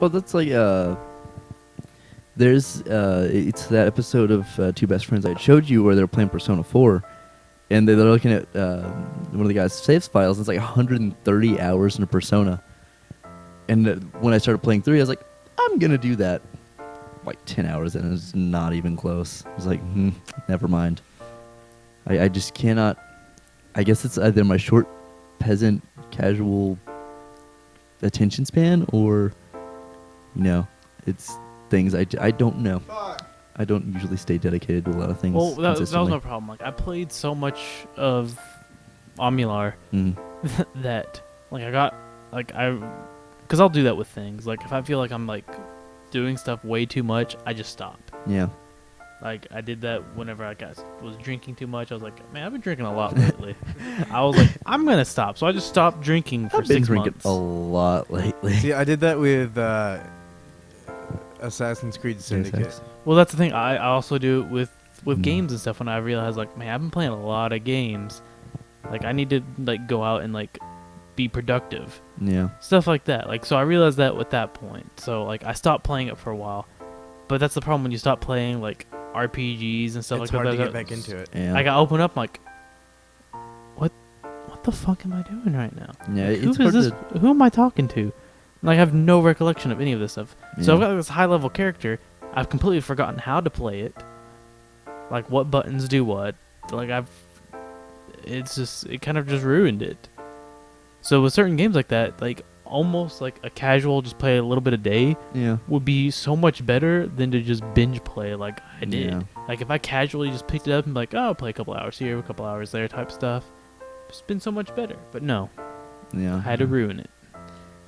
Well, that's like there's it's that episode of Two Best Friends I showed you where they're playing Persona 4, and they're looking at one of the guy's saves files. And it's like 130 hours in a Persona, and when I started playing 3, I was like, I'm gonna do that. Like 10 hours in, it's not even close. I was like, never mind. I just cannot. I guess it's either my short peasant casual attention span or, it's things I don't know. I don't usually stay dedicated to a lot of things. Well, that was consistently. no problem. Like, I played so much of Omular that, like, because I'll do that with things. Like, if I feel like I'm, like, doing stuff way too much, I just stop. Yeah. Like, I did that whenever I was drinking too much. I was like, man, I've been drinking a lot lately. I was like, I'm going to stop. So I just stopped drinking for 6 months. I've been drinking a lot lately. See, I did that with Assassin's Creed Syndicate. Well, that's the thing. I also do it with games and stuff when I realize, like, man, I've been playing a lot of games. Like, I need to, like, go out and, like, be productive. Yeah. Stuff like that. Like, so I realized that at that point. So, like, I stopped playing it for a while. But that's the problem when you stop playing, like, RPGs and stuff It's like that. hard to get back into it. Yeah. Like, I open up, I'm like, what the fuck am I doing right now? Yeah, Like, it's hard to... Who am I talking to? Like, I have no recollection of any of this stuff. So I've got this high-level character. I've completely forgotten how to play it. Like, what buttons do what. Like, it kind of just ruined it. So with certain games like that, like, almost like a casual just play a little bit a day would be so much better than to just binge play like I did. Yeah. Like, if I casually just picked it up and be like, oh, I'll play a couple hours here, a couple hours there type stuff, it's been so much better. But no, Yeah. I had to ruin it.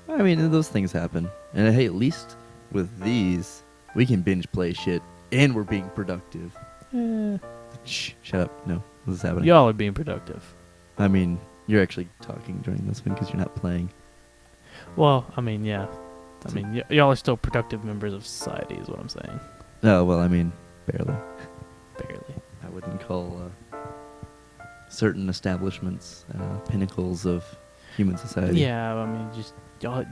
I mean, those things happen. And hey, at least with these, we can binge play shit and we're being productive. Shh, shut up. No, this is happening. Y'all are being productive. I mean, you're actually talking during this one because you're not playing. Well, I mean, yeah. I mean, y'all are still productive members of society is what I'm saying. Oh, well, I mean, barely. Barely. I wouldn't call certain establishments pinnacles of human society. Yeah, I mean, just y'all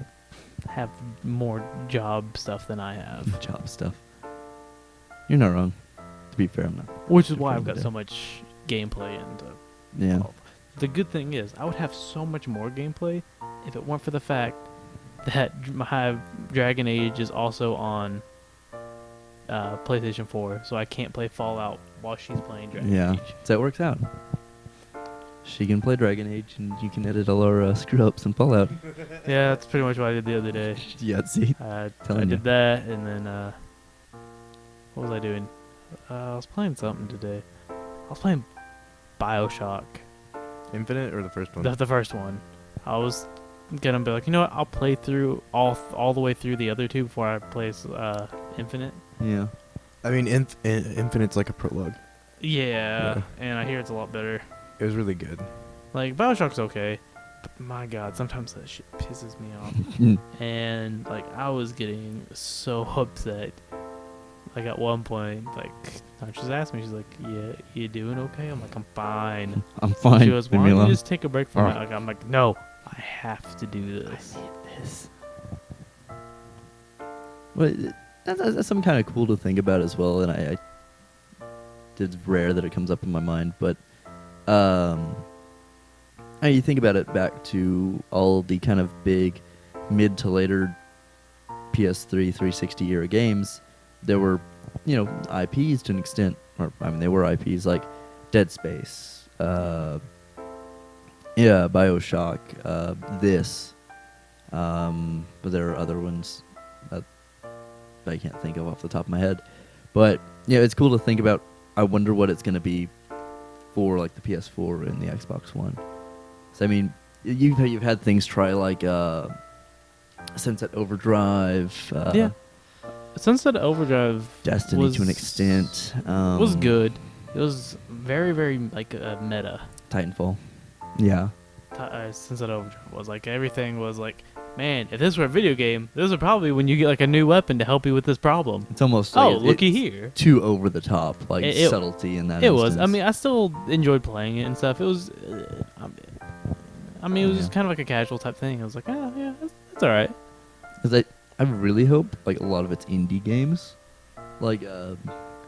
have more job stuff than I have. Job stuff. You're not wrong. To be fair, I'm not. Which is why I've got so much gameplay and Yeah. The good thing is, I would have so much more gameplay if it weren't for the fact that my Dragon Age is also on PlayStation 4, so I can't play Fallout while she's playing Dragon Age. So it works out. She can play Dragon Age, and you can edit all our screw-ups and Fallout. Yeah, that's pretty much what I did the other day. Yeah, see? I Telling you. did that, and then, what was I doing? I was playing something today. I was playing BioShock. Infinite or the first one? The first one. I was gonna be like, you know what? I'll play through all the way through the other two before I play Infinite. Yeah. I mean, Infinite's like a prologue. Yeah, and I hear it's a lot better. It was really good. Like, BioShock's okay, but my god, sometimes that shit pisses me off. And, like, I was getting so upset. Like, at one point, like, she just asked me, she's like, yeah, you doing okay? I'm like, I'm fine. I'm fine. She goes, why Leave me don't you alone. just take a break from All it? Like, I'm like, no, I have to do this. I need this. Well, that's something kind of cool to think about as well, and it's rare that it comes up in my mind, but you think about it back to all the kind of big mid to later PS3 360 era games. There were, IPs to an extent, or I mean, they were IPs like Dead Space, BioShock, this, but there are other ones that I can't think of off the top of my head. But yeah, it's cool to think about. I wonder what it's going to be for like the PS4 and the Xbox One. So I mean, you've had things try like Sunset Overdrive. Yeah. Sunset Overdrive Destiny to an extent. Was good. It was very, very like meta. Titanfall. Yeah. Sunset Overdrive was like everything was like, man, if this were a video game, this would probably when you get like a new weapon to help you with this problem. It's almost like looky here. Too over the top, like subtlety in that. It was. instance. I mean, I still enjoyed playing it and stuff. It was. I mean, it was just kind of like a casual type thing. I was like, oh yeah, that's all right. Because I really hope like a lot of it's indie games, like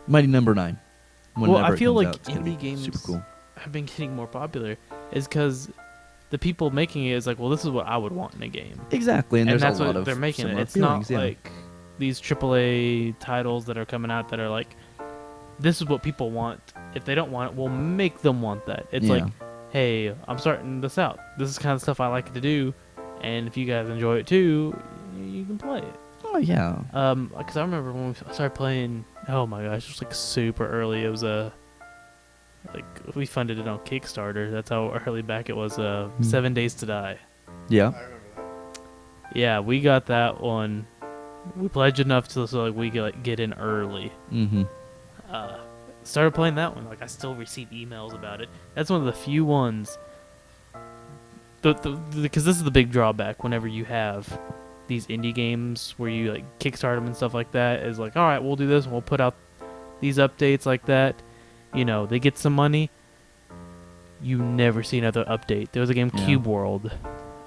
Mighty Number 9. Well, Whenever I it feel comes like out, it's gonna be indie games super cool. have been getting more popular is because the people making it is like, well, this is what I would want in a game. Exactly, and And there's that's a lot what of they're making it. similar It's feelings, not yeah. like these AAA titles that are coming out that are like, this is what people want. If they don't want it, we'll make them want that. It's like, Yeah. hey, I'm starting this out. This is kind of stuff I like to do, and if you guys enjoy it too, you can play it. Oh yeah. Because I remember when we started playing. Oh my gosh, it was like super early. It was like we funded it on Kickstarter. That's how early back it was. 7 Days to Die. Yeah. Yeah, we got that one. We pledged enough so like we could like get in early. Mm-hmm. Started playing that one. Like I still receive emails about it. That's one of the few ones. Because this is the big drawback. Whenever you have these indie games where you like kickstart them and stuff like that, is like, all right, we'll do this and we'll put out these updates like that. You know, they get some money. You never see another update. There was a game, Yeah. Cube World.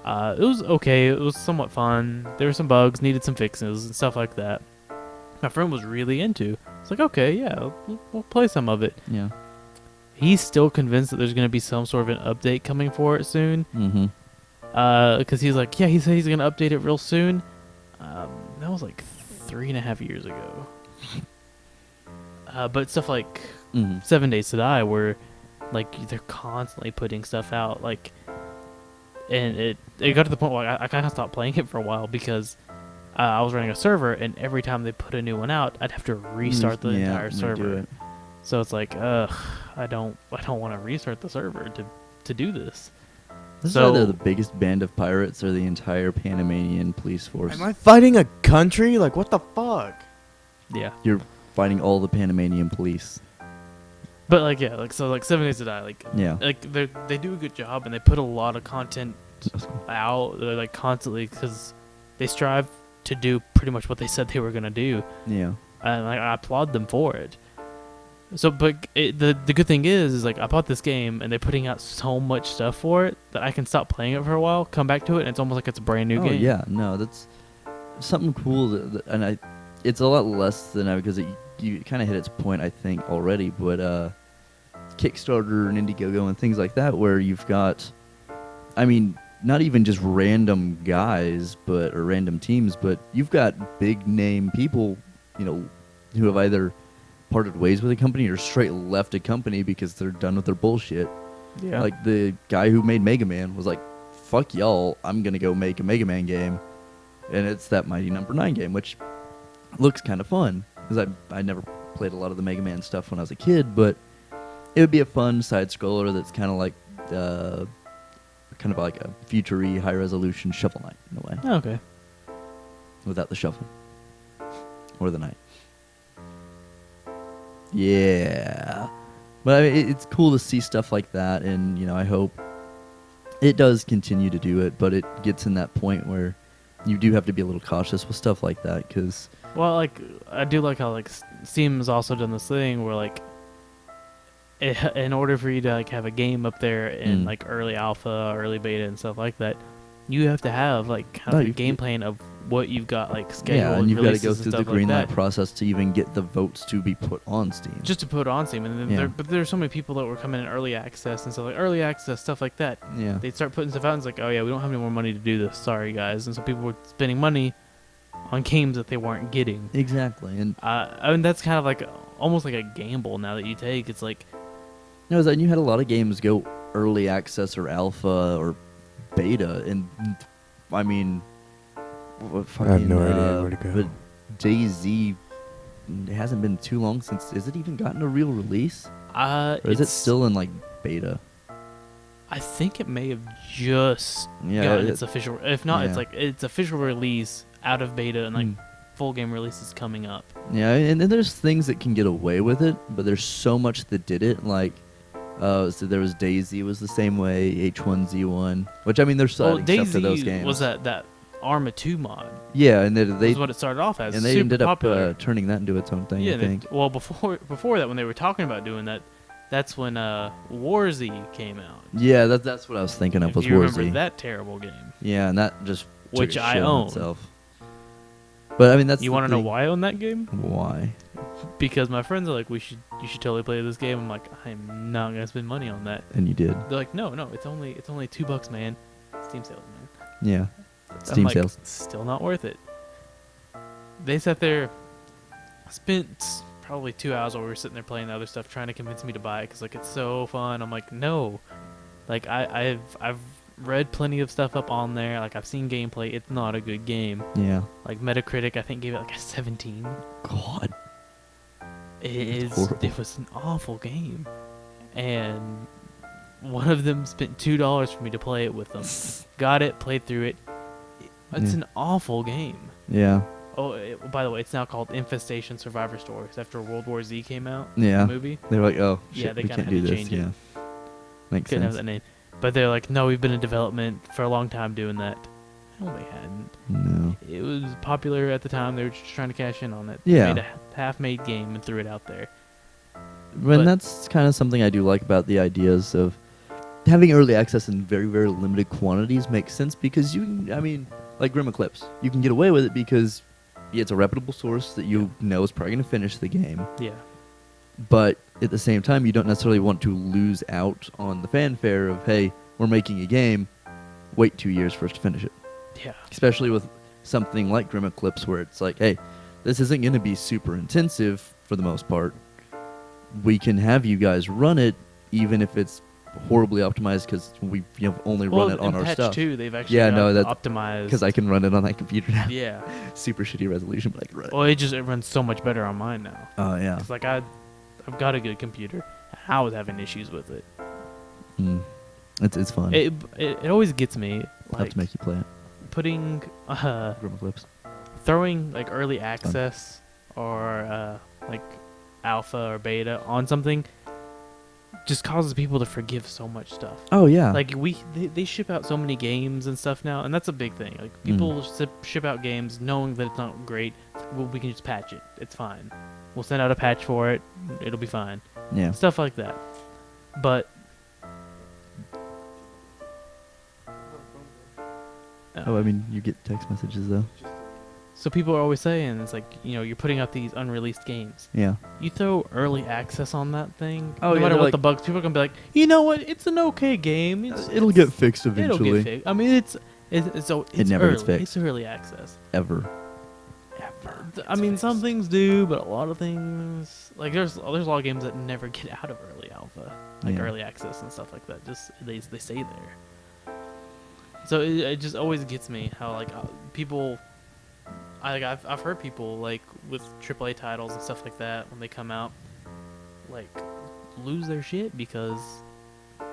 It was okay. It was somewhat fun. There were some bugs, needed some fixes and stuff like that. My friend was really into. It's like, okay, yeah, we'll play some of it. Yeah. He's still convinced that there's going to be some sort of an update coming for it soon. Mm-hmm. Because he's like, yeah, he said he's going to update it real soon. That was like 3.5 years ago. But stuff like Mm-hmm. 7 Days to Die, where like they're constantly putting stuff out, like, and it got to the point where I kind of stopped playing it for a while because I was running a server, and every time they put a new one out, I'd have to restart the entire and they do server. it. So it's like, I don't want to restart the server to do this. This So- is either the biggest band of pirates or the entire Panamanian police force. Am I fighting a country? Like, what the fuck? Yeah, You're fighting all the Panamanian police. but like yeah, like so like 7 Days to Die, like Yeah. they do a good job, and they put a lot of content That's cool. out like constantly because they strive to do pretty much what they said they were gonna do, Yeah. and I applaud them for it. So, but the good thing is like I bought this game, and they're putting out so much stuff for it that I can stop playing it for a while, come back to it, and it's almost like it's a brand new Oh game. yeah, no, that's something cool, and it's a lot less than because you kind of hit its point, I think, already. But Kickstarter and Indiegogo and things like that, where you've got, I mean, not even just random guys, or random teams, but you've got big name people, you know, who have either parted ways with a company or straight left a company because they're done with their bullshit. Yeah. Like the guy who made Mega Man was like, fuck y'all, I'm gonna go make a Mega Man game. And it's that Mighty Number 9 game, which looks kind of fun. Because I never played a lot of the Mega Man stuff when I was a kid, but it would be a fun side-scroller that's kind of like a future-y, high-resolution Shovel Knight, in a way. Okay. Without the shovel. Or the knight. Yeah. But I mean, it's cool to see stuff like that, and, you know, I hope it does continue to do it, but it gets in that point where you do have to be a little cautious with stuff like that, because... Well, like I do like how like Steam has also done this thing where like in order for you to like have a game up there in like early alpha, early beta, and stuff like that, you have to have like kind of a game plan of what you've got like scheduled. Yeah, and you've got to go releases and through the stuff like green light that, process to even get the votes to be put on Steam. just to put on Steam. And then Yeah. but there's so many people that were coming in early access and stuff like early access stuff like that. Yeah. They'd start putting stuff out, and it's like, oh yeah, we don't have any more money to do this. Sorry guys. And so people were spending money on games that they weren't getting. Exactly. And I mean, that's kind of like almost like a gamble now that you take. It's like, no, and you had a lot of games go early access or alpha or beta, and I mean, I have no idea where to go. But DayZ, it hasn't been too long since. Has it even gotten a real release? Or is it it's- still in like beta? I think it may have just Yeah. gotten its official. If not, it's yeah. like its official release out of beta, and like Mm. full game release is coming up. Yeah, and then there's things that can get away with it, but there's so much that did it. Like, so there was DayZ was the same way, H1Z1, which I mean, there's Well, adding stuff to those DayZ games. was that Arma 2 mod. Yeah, and they That's what it started off as. and they super ended up popular. turning that into its own thing. Yeah, I think. well, before that, when they were talking about doing that, that's when Warzy came out. Yeah, that's what I was thinking of. If Was you remember Warzy. that terrible game. Yeah, and that just took Which a I shit on own. itself. But I mean, that's You want to know why I own that game? Why? Because my friends are like, you should totally play this game. I'm like, I'm not gonna spend money on that. And you did. They're like, no, it's only $2, man. Steam sales, man. Yeah. I'm like, sales. Still not worth it. They sat there, spent probably 2 hours while we were sitting there playing the other stuff, trying to convince me to buy it because like it's so fun. I'm like, no. Like I've read plenty of stuff up on there. Like I've seen gameplay. It's not a good game. Yeah. Like Metacritic, I think gave it like a 17. God. It horrible. was an awful game, and one of them spent $2 for me to play it with them. Got it, played through it. It's an awful game. Yeah. Oh, by the way, it's now called Infestation Survivor Stories after World War Z came out. Yeah. The movie. They were like, oh, shit, Yeah, they we kinda can't had do to this. change it. Yeah. Makes Couldn't have sense. that name, but they're like, no, we've been in development for a long time doing that. No, they hadn't. No. It was popular at the time. They were just trying to cash in on it. Yeah. Made a half-made game and threw it out there. When But- that's kind of something I do like about the ideas of having early access in very, very limited quantities makes sense because like Grim Eclipse, you can get away with it because it's a reputable source that you know is probably going to finish the game. Yeah. But at the same time, you don't necessarily want to lose out on the fanfare of, hey, we're making a game, wait 2 years for us to finish it. Yeah. Especially with something like Grim Eclipse where it's like, hey, this isn't going to be super intensive for the most part. We can have you guys run it even if it's horribly optimized because we only run it on our patch stuff. 2, they've actually that's optimized. because I can run it on that computer now. Yeah. Super shitty resolution, but I can run it. Well, it runs so much better on mine now. Oh, yeah. It's like I've got a good computer. I was having issues with it. It's fun. It always gets me. I'll have Like to make you play it. putting Grim Eclipse. throwing like early access or like alpha or beta on something just causes people to forgive so much stuff. Oh, yeah. Like they ship out so many games and stuff now, and that's a big thing. Like people ship out games knowing that it's not great. Well, we can just patch it. It's fine. We'll send out a patch for it. It'll be fine. yeah. Stuff like that. But Oh, I mean, you get text messages, though. so people are always saying it's like, you're putting out these unreleased games. Yeah. You throw early access on that thing, Oh, no yeah, matter they're what like- the bugs, people are gonna be like, you know what? It's an okay game. It'll get fixed It'll eventually. get fixed. I mean, it's never early. gets fixed. It's early access. Ever. I mean, some things do, but a lot of things like there's a lot of games that never get out of early alpha, like Yeah. early access and stuff like that. Just they stay there. So it just always gets me how like people. I've heard people like with AAA titles and stuff like that when they come out, like lose their shit because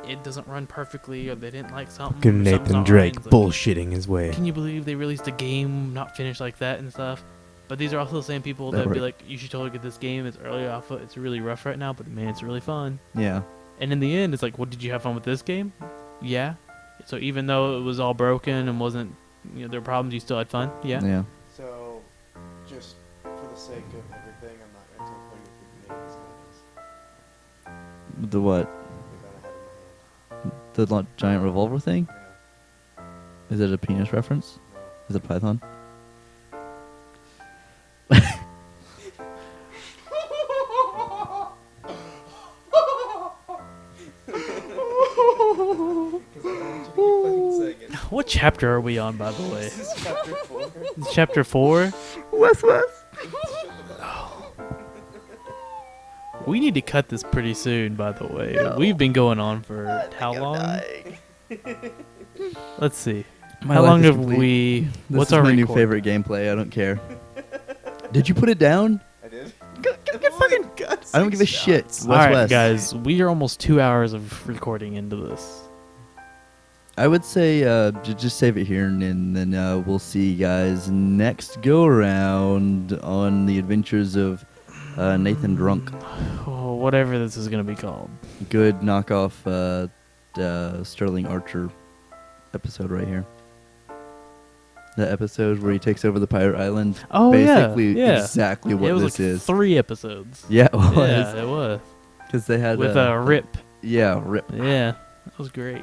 it doesn't run perfectly or they didn't like something. Fucking or something's Nathan not Drake right. It's like, bullshitting his way. can you believe they released a game not finished like that and stuff? But these are also the same people that would be like, you should totally get this game. It's early alpha. It's really rough right now, but man, it's really fun. Yeah. And in the end, it's like, well, did you have fun with this game? Yeah. So even though it was all broken and wasn't, there were problems, you still had fun? Yeah. Yeah. So, just for the sake of everything, I'm not going to tell you what the name of this The what? game is. The giant revolver thing? Yeah. Is it a penis reference? No. Is it Python? What chapter are we on, by the way? This is chapter 4. It's chapter 4? West. We need to cut this pretty soon, by the way. No. We've been going on for how long? Let's see. My How life long is have complete. we... This What's is our my new record? favorite gameplay. I don't care. Did you put it down? I did. I don't give a shit. West, All right, West. guys. We are almost 2 hours of recording into this. I would say just save it here, and then we'll see you guys next go around on the adventures of Nathan Drunk. Oh, whatever this is going to be called. Good knockoff Sterling Archer episode right here. The episode where he takes over the pirate island. Oh, Basically, yeah. exactly what it was this like is. 3 episodes. Yeah, it was. Yeah, it was. Because they had With Rip. Yeah, Rip. Yeah, that was great.